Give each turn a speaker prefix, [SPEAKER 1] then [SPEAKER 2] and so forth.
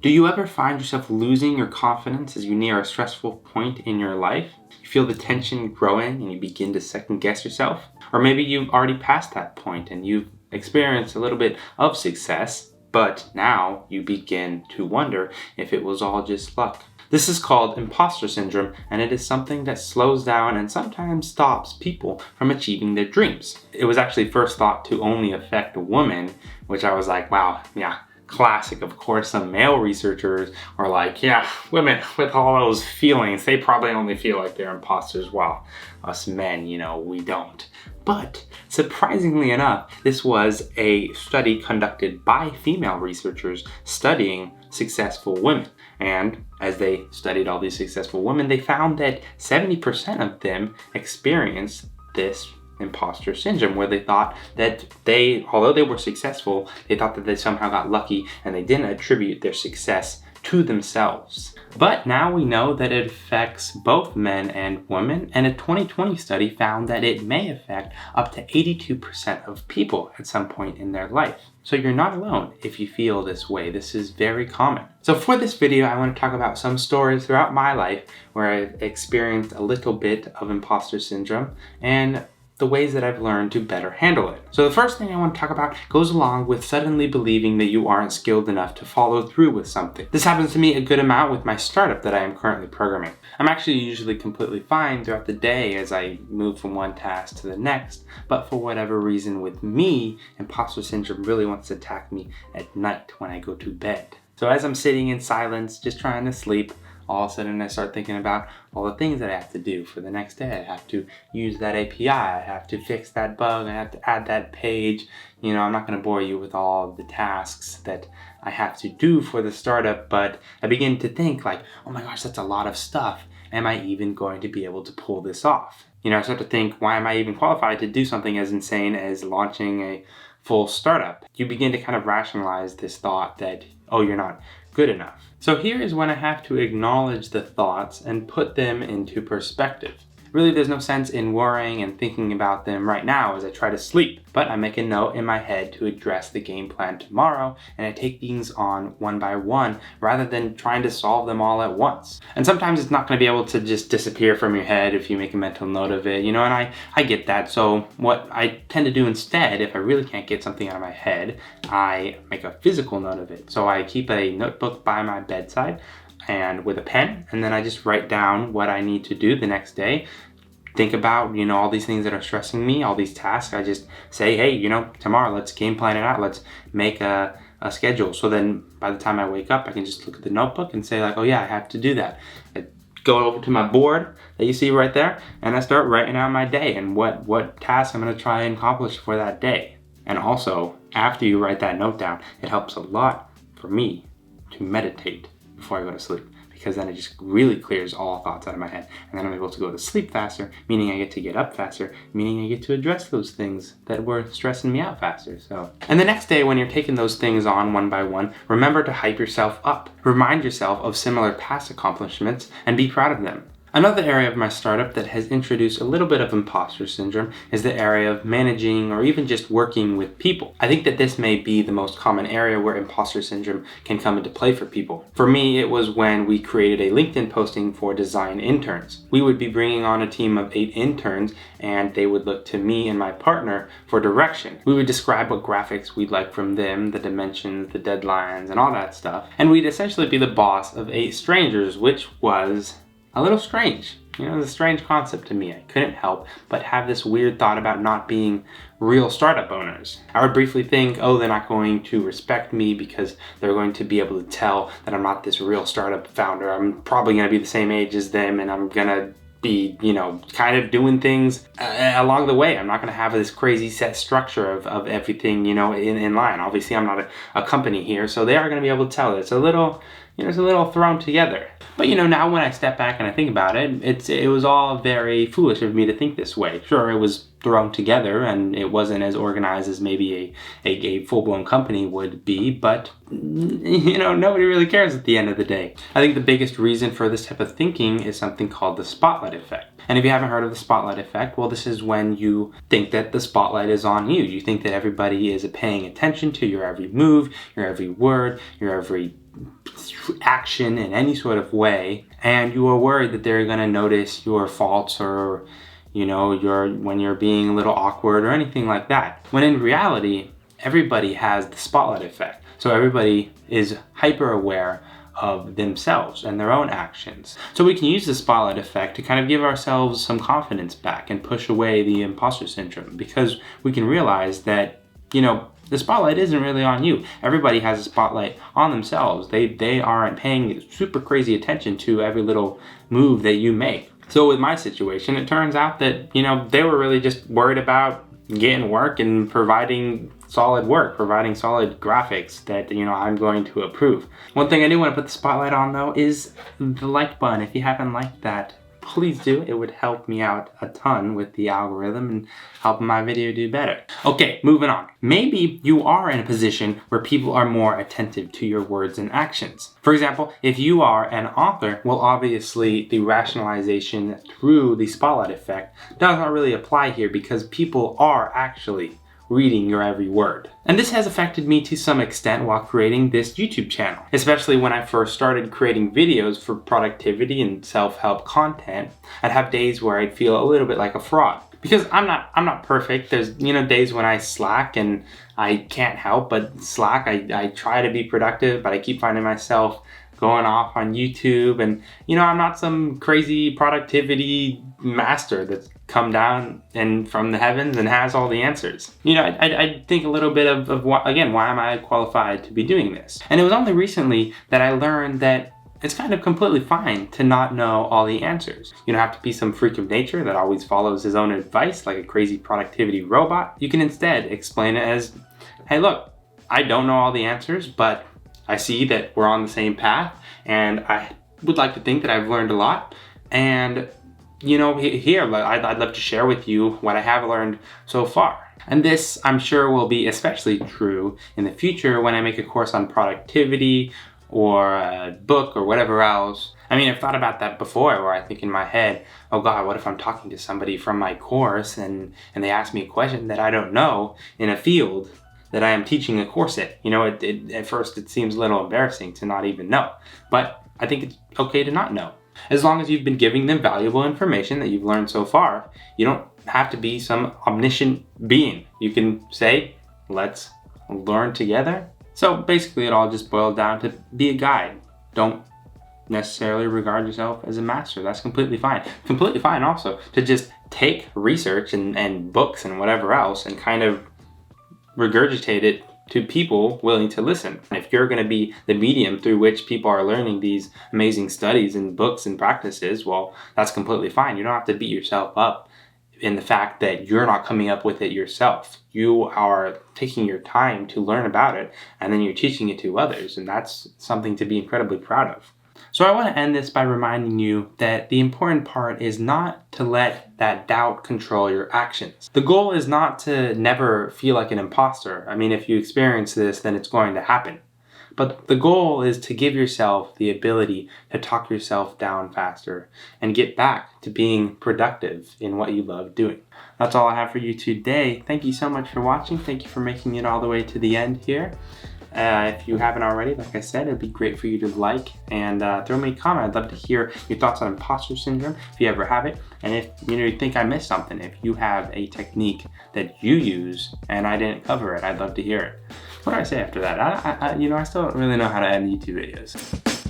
[SPEAKER 1] Do you ever find yourself losing your confidence as you near a stressful point in your life? You feel the tension growing and you begin to second guess yourself? Or maybe you've already passed that point and you've experienced a little bit of success, but now you begin to wonder if it was all just luck. This is called imposter syndrome, and it is something that slows down and sometimes stops people from achieving their dreams. It was actually first thought to only affect women, which I was like, wow, yeah. Classic. Of course, some male researchers are like, yeah, women with all those feelings, they probably only feel like they're imposters, while us men, we don't. But surprisingly enough, this was a study conducted by female researchers studying successful women. And as they studied all these successful women, they found that 70% of them experienced this imposter syndrome, where they thought that although they were successful, they thought that they somehow got lucky and they didn't attribute their success to themselves. But now we know that it affects both men and women, and a 2020 study found that it may affect up to 82% of people at some point in their life. So you're not alone if you feel this way. This is very common. So for this video, I want to talk about some stories throughout my life where I've experienced a little bit of imposter syndrome and the ways that I've learned to better handle it. So the first thing I want to talk about goes along with suddenly believing that you aren't skilled enough to follow through with something. This happens to me a good amount with my startup that I am currently programming. I'm actually usually completely fine throughout the day as I move from one task to the next, but for whatever reason with me, imposter syndrome really wants to attack me at night when I go to bed. So as I'm sitting in silence, just trying to sleep, all of a sudden I start thinking about all the things that I have to do for the next day. I have to use that API, I have to fix that bug, I have to add that page. I'm not going to bore you with all of the tasks that I have to do for the startup, but I begin to think like, oh my gosh, that's a lot of stuff. Am I even going to be able to pull this off? I start to think, why am I even qualified to do something as insane as launching a full startup? You begin to kind of rationalize this thought that, oh, you're not good enough. So here is when I have to acknowledge the thoughts and put them into perspective. Really, there's no sense in worrying and thinking about them right now as I try to sleep, but I make a note in my head to address the game plan tomorrow, and I take things on one by one rather than trying to solve them all at once. And sometimes it's not going to be able to just disappear from your head if you make a mental note of it, and I get that. So what I tend to do instead, if I really can't get something out of my head, I make a physical note of it. So I keep a notebook by my bedside and with a pen, and then I just write down what I need to do the next day. Think about, all these things that are stressing me, all these tasks. I just say, hey, tomorrow let's game plan it out. Let's make a schedule. So then by the time I wake up, I can just look at the notebook and say like, oh yeah, I have to do that. I go over to my board that you see right there, and I start writing out my day and what tasks I'm going to try and accomplish for that day. And also, after you write that note down, it helps a lot for me to meditate before I go to sleep, because then it just really clears all thoughts out of my head, and then I'm able to go to sleep faster, meaning I get to get up faster, meaning I get to address those things that were stressing me out faster. And the next day when you're taking those things on one by one, remember to hype yourself up. Remind yourself of similar past accomplishments and be proud of them. Another area of my startup that has introduced a little bit of imposter syndrome is the area of managing or even just working with people. I think that this may be the most common area where imposter syndrome can come into play for people. For me, it was when we created a LinkedIn posting for design interns. We would be bringing on a team of 8 interns, and they would look to me and my partner for direction. We would describe what graphics we'd like from them, the dimensions, the deadlines, and all that stuff. And we'd essentially be the boss of 8 strangers, which was a little strange. It was a strange concept to me. I couldn't help but have this weird thought about not being real startup owners. I would briefly think, oh, they're not going to respect me because they're going to be able to tell that I'm not this real startup founder. I'm probably going to be the same age as them, and I'm going to be, kind of doing things along the way. I'm not going to have this crazy set structure of everything, in line. Obviously, I'm not a company here, so they are going to be able to tell. It's a little thrown together. But now when I step back and I think about it, it was all very foolish of me to think this way. Sure, it was thrown together and it wasn't as organized as maybe a full-blown company would be, but nobody really cares at the end of the day. I think the biggest reason for this type of thinking is something called the spotlight effect. And if you haven't heard of the spotlight effect, well, this is when you think that the spotlight is on you. You think that everybody is paying attention to your every move, your every word, your every action in any sort of way, and you are worried that they're going to notice your faults, or when you're being a little awkward or anything like that. When in reality, everybody has the spotlight effect. So everybody is hyper aware of themselves and their own actions. So we can use the spotlight effect to kind of give ourselves some confidence back and push away the imposter syndrome, because we can realize that, the spotlight isn't really on you. Everybody has a spotlight on themselves. They aren't paying super crazy attention to every little move that you make. So with my situation, it turns out that, they were really just worried about getting work and providing solid work, providing solid graphics that, I'm going to approve. One thing I do want to put the spotlight on, though, is the like button. If you haven't liked that, please do. It would help me out a ton with the algorithm and help my video do better. Okay, moving on. Maybe you are in a position where people are more attentive to your words and actions. For example, if you are an author, well, obviously the rationalization through the spotlight effect does not really apply here, because people are actually reading your every word. And this has affected me to some extent while creating this YouTube channel, especially when I first started creating videos for productivity and self-help content. I'd have days where I'd feel a little bit like a fraud, because I'm not perfect. There's days when I slack and I can't help but slack. I try to be productive, but I keep finding myself going off on YouTube, and I'm not some crazy productivity master that's come down and from the heavens and has all the answers. I think a little bit of why am I qualified to be doing this? And it was only recently that I learned that it's kind of completely fine to not know all the answers. You don't have to be some freak of nature that always follows his own advice like a crazy productivity robot. You can instead explain it as, hey, look, I don't know all the answers, but I see that we're on the same path, and I would like to think that I've learned a lot. And here, I'd love to share with you what I have learned so far. And this, I'm sure, will be especially true in the future when I make a course on productivity or a book or whatever else. I've thought about that before, where I think in my head, oh God, what if I'm talking to somebody from my course and they ask me a question that I don't know in a field that I am teaching a course in? At first it seems a little embarrassing to not even know, but I think it's okay to not know. As long as you've been giving them valuable information that you've learned so far, you don't have to be some omniscient being. You can say, let's learn together. So basically it all just boils down to be a guide. Don't necessarily regard yourself as a master. That's completely fine. Completely fine also to just take research and books and whatever else and kind of regurgitate it to people willing to listen. If you're going to be the medium through which people are learning these amazing studies and books and practices, well, that's completely fine. You don't have to beat yourself up in the fact that you're not coming up with it yourself. You are taking your time to learn about it, and then you're teaching it to others, and that's something to be incredibly proud of. So I want to end this by reminding you that the important part is not to let that doubt control your actions. The goal is not to never feel like an imposter. If you experience this, then it's going to happen. But the goal is to give yourself the ability to talk yourself down faster and get back to being productive in what you love doing. That's all I have for you today. Thank you so much for watching. Thank you for making it all the way to the end here. If you haven't already, like I said, it'd be great for you to like and throw me a comment. I'd love to hear your thoughts on imposter syndrome, if you ever have it. And if you think I missed something, if you have a technique that you use and I didn't cover it, I'd love to hear it. What do I say after that? I still don't really know how to edit YouTube videos.